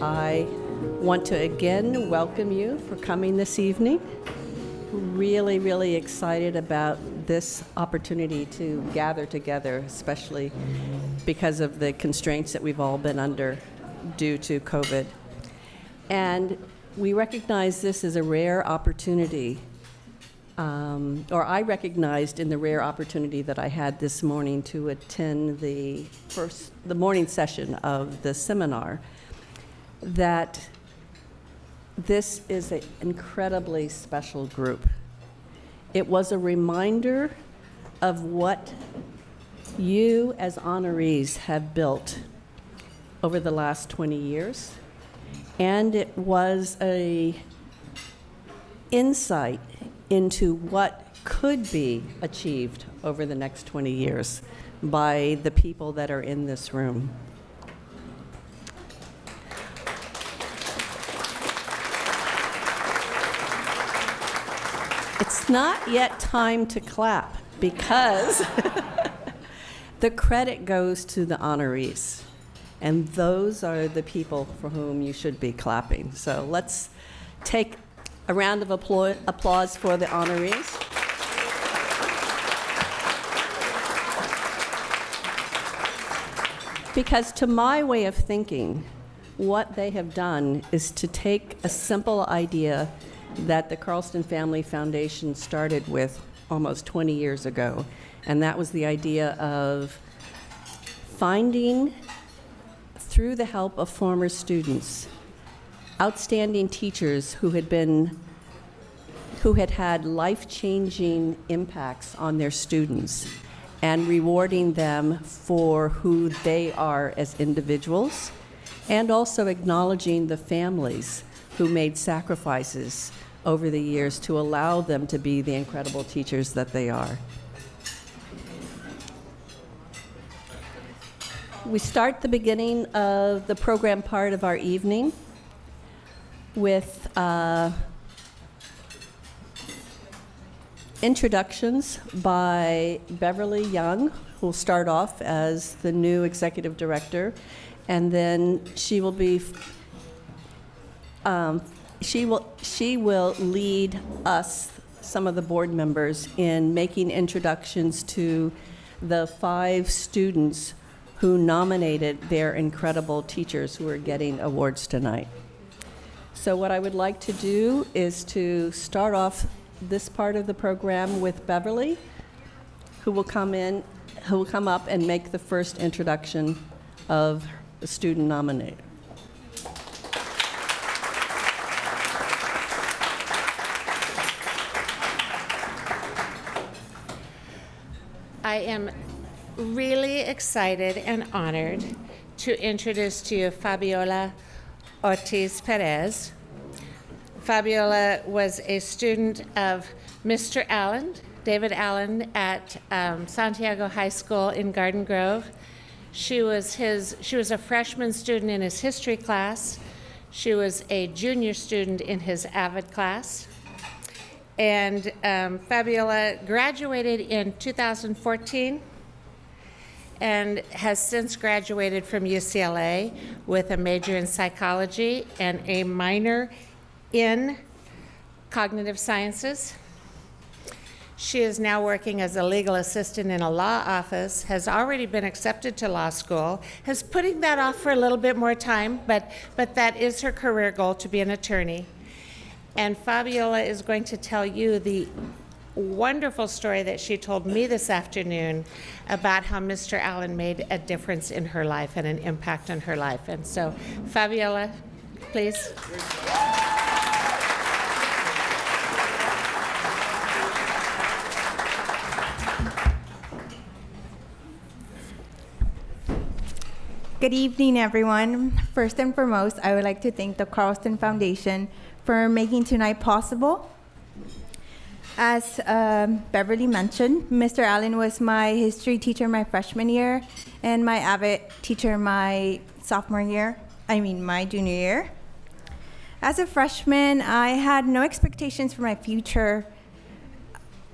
I want to again welcome you for coming this evening. Really, really excited about this opportunity to gather together, especially because of the constraints that we've all been under due to COVID. And we recognize this as a rare opportunity, or I recognized in the rare opportunity that I had this morning to attend the morning session of the seminar, that this is an incredibly special group. It was a reminder of what you as honorees have built over the last 20 years, and it was an insight into what could be achieved over the next 20 years by the people that are in this room. It's not yet time to clap because the credit goes to the honorees, and those are the people for whom you should be clapping. So let's take a round of applause for the honorees. Because to my way of thinking, what they have done is to take a simple idea that the Carlston Family Foundation started with almost 20 years ago, and that was the idea of finding, through the help of former students, outstanding teachers who had had life-changing impacts on their students, and rewarding them for who they are as individuals, and also acknowledging the families who made sacrifices over the years to allow them to be the incredible teachers that they are. We start the beginning of the program part of our evening with introductions by Beverly Young, who will start off as the new executive director, and then she will lead us, some of the board members, in making introductions to the 5 students who nominated their incredible teachers who are getting awards tonight. So what I would like to do is to start off this part of the program with Beverly, who will come up and make the first introduction of the student nominator. I am really excited and honored to introduce to you Fabiola Ortiz Perez. Fabiola was a student of Mr. Allen, David Allen, at Santiago High School in Garden Grove. She was a freshman student in his history class. She was a junior student in his AVID class. And Fabiola graduated in 2014 and has since graduated from UCLA with a major in psychology and a minor in cognitive sciences. She is now working as a legal assistant in a law office, has already been accepted to law school, is putting that off for a little bit more time, but that is her career goal, to be an attorney. And Fabiola is going to tell you the wonderful story that she told me this afternoon about how Mr. Allen made a difference in her life and an impact on her life. And so, Fabiola, please. Good evening, everyone. First and foremost, I would like to thank the Carlston Foundation for making tonight possible. As Beverly mentioned, Mr. Allen was my history teacher my freshman year and my AVID teacher my junior year. As a freshman, I had no expectations for my future.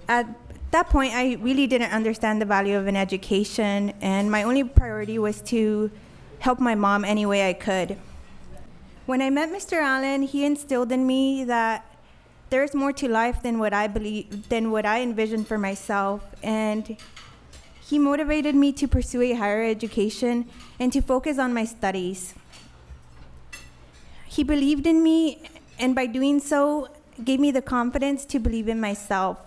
At that point, I really didn't understand the value of an education, and my only priority was to help my mom any way I could. When I met Mr. Allen, he instilled in me that there's more to life than what I envisioned for myself, and he motivated me to pursue a higher education and to focus on my studies. He believed in me, and by doing so, gave me the confidence to believe in myself.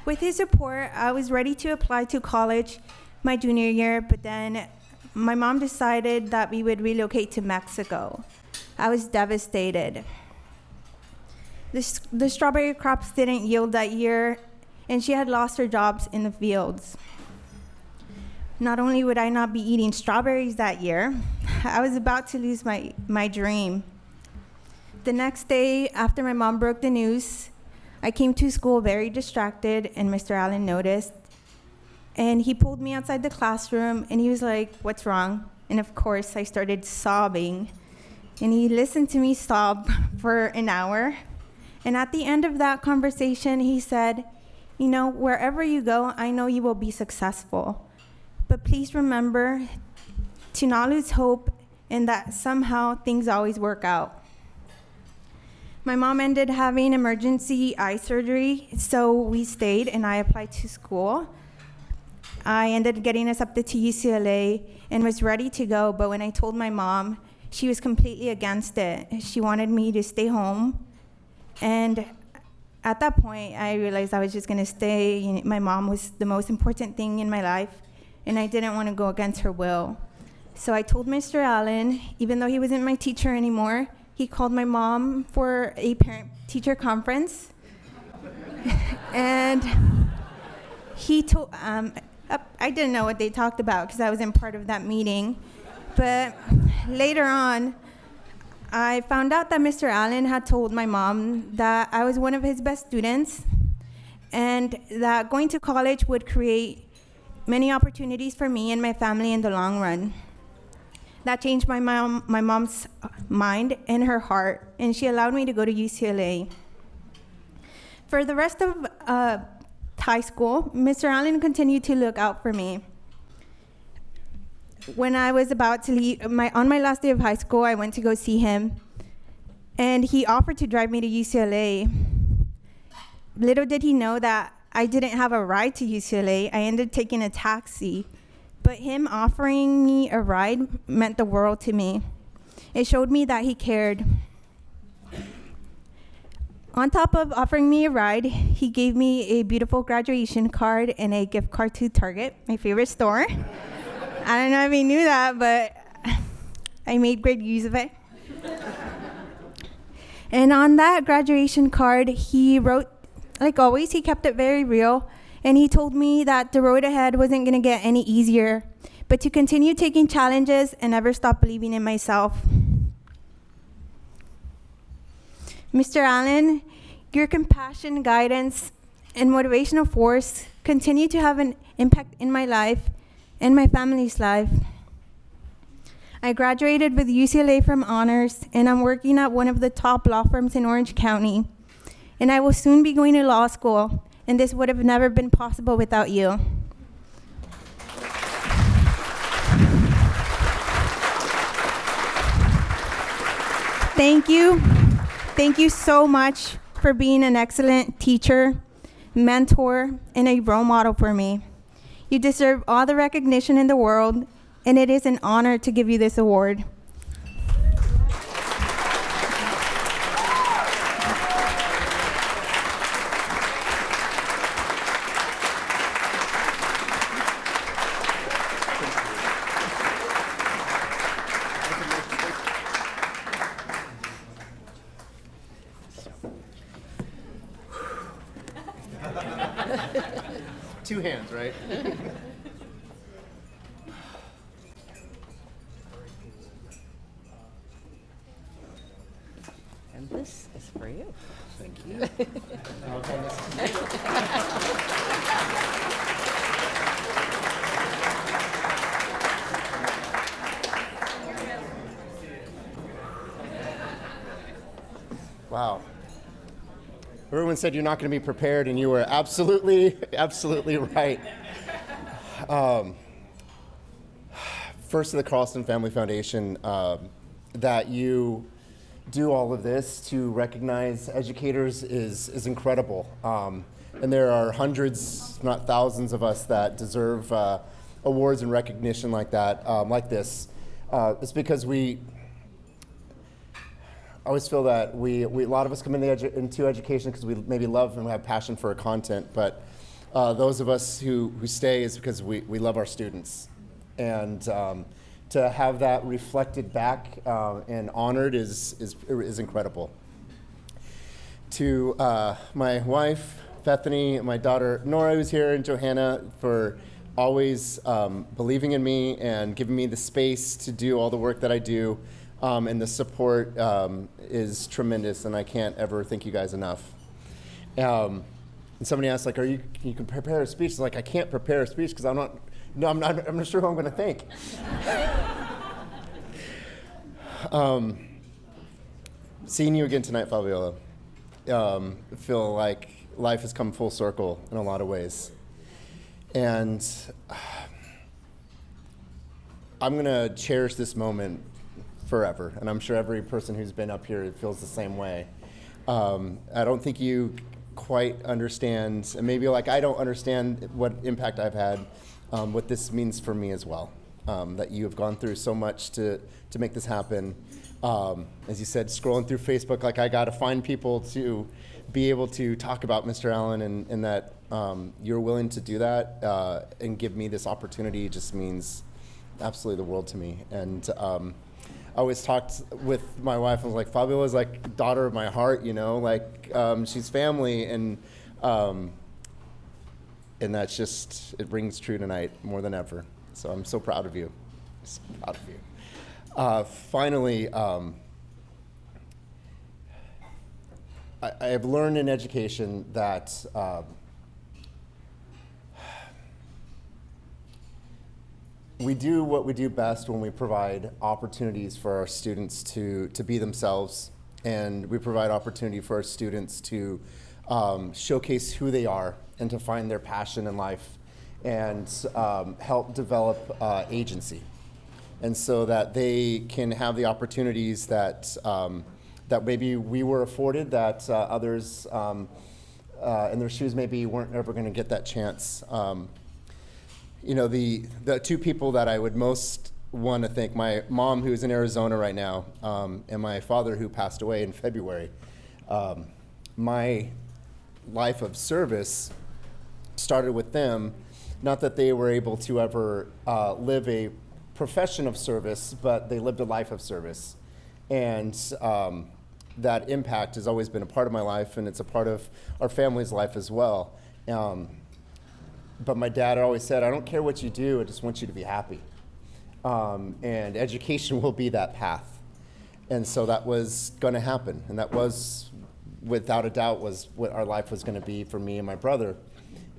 With his support, I was ready to apply to college my junior year, but then my mom decided that we would relocate to Mexico. I was devastated. The strawberry crops didn't yield that year, and she had lost her jobs in the fields. Not only would I not be eating strawberries that year, I was about to lose my dream. The next day, after my mom broke the news, I came to school very distracted, and Mr. Allen noticed. And he pulled me outside the classroom, and he was like, "What's wrong?" And of course, I started sobbing. And he listened to me sob for an hour. And at the end of that conversation, he said, "You know, wherever you go, I know you will be successful. But please remember to not lose hope and that somehow things always work out." My mom ended having emergency eye surgery, so we stayed and I applied to school. I ended up getting accepted to UCLA and was ready to go, but when I told my mom, she was completely against it. She wanted me to stay home. And at that point, I realized I was just gonna stay. My mom was the most important thing in my life, and I didn't want to go against her will. So I told Mr. Allen, even though he wasn't my teacher anymore, he called my mom for a parent-teacher conference. And he told, I didn't know what they talked about because I wasn't part of that meeting. But later on, I found out that Mr. Allen had told my mom that I was one of his best students and that going to college would create many opportunities for me and my family in the long run. That changed my mom's mind and her heart, and she allowed me to go to UCLA. For the rest of high school, Mr. Allen continued to look out for me. When I was about to leave, on my last day of high school, I went to go see him, and he offered to drive me to UCLA. Little did he know that I didn't have a ride to UCLA. I ended up taking a taxi, but him offering me a ride meant the world to me. It showed me that he cared. On top of offering me a ride, he gave me a beautiful graduation card and a gift card to Target, my favorite store. I don't know if he knew that, but I made great use of it. And on that graduation card, he wrote, like always, he kept it very real, and he told me that the road ahead wasn't gonna get any easier, but to continue taking challenges and never stop believing in myself. Mr. Allen, your compassion, guidance, and motivational force continue to have an impact in my life and my family's life. I graduated with UCLA from honors, and I'm working at one of the top law firms in Orange County. And I will soon be going to law school, and this would have never been possible without you. Thank you. Thank you so much for being an excellent teacher, mentor, and a role model for me. You deserve all the recognition in the world, and it is an honor to give you this award. Two hands, right? And this is for you. Thank you. Wow. Everyone said you're not going to be prepared, and you were absolutely, absolutely right. First to the Carlston Family Foundation. that you do all of this to recognize educators is incredible. And there are hundreds, if not thousands of us that deserve awards and recognition like that, like this. It's because I always feel that a lot of us come into education because we maybe love and have passion for our content, but those of us who stay is because we love our students. And to have that reflected back and honored is incredible. To my wife, Bethany, and my daughter, Nora, who's here, and Johanna, for always believing in me and giving me the space to do all the work that I do. And the support is tremendous, and I can't ever thank you guys enough. And somebody asked, like, you can prepare a speech? It's like, I can't prepare a speech because I'm not sure who I'm going to thank. Seeing you again tonight, Fabiola, feel like life has come full circle in a lot of ways. And I'm going to cherish this moment forever. And I'm sure every person who's been up here feels the same way. I don't think you quite understand, and maybe like I don't understand what impact I've had, what this means for me as well. That you have gone through so much to make this happen. As you said, scrolling through Facebook, like I got to find people to be able to talk about Mr. Allen, and that you're willing to do that and give me this opportunity just means absolutely the world to me. And I always talked with my wife, I was like, Fabiola's like daughter of my heart, you know, like she's family, and that's just, it rings true tonight more than ever. So I'm so proud of you, so proud of you. Finally, I have learned in education that we do what we do best when we provide opportunities for our students to be themselves, and we provide opportunity for our students to showcase who they are and to find their passion in life and help develop agency. And so that they can have the opportunities that maybe we were afforded, that others in their shoes maybe weren't ever going to get that chance. You know, the two people that I would most want to thank, my mom, who's in Arizona right now, and my father, who passed away in February. My life of service started with them. Not that they were able to ever live a profession of service, but they lived a life of service. And that impact has always been a part of my life, and it's a part of our family's life as well. But my dad always said, I don't care what you do, I just want you to be happy. And education will be that path. And so that was going to happen. And that was, without a doubt, was what our life was going to be for me and my brother.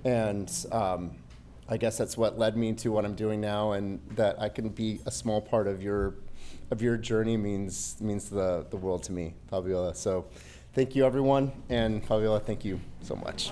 And I guess that's what led me to what I'm doing now, and that I can be a small part of your journey means the world to me, Fabiola. So thank you, everyone. And Fabiola, thank you so much.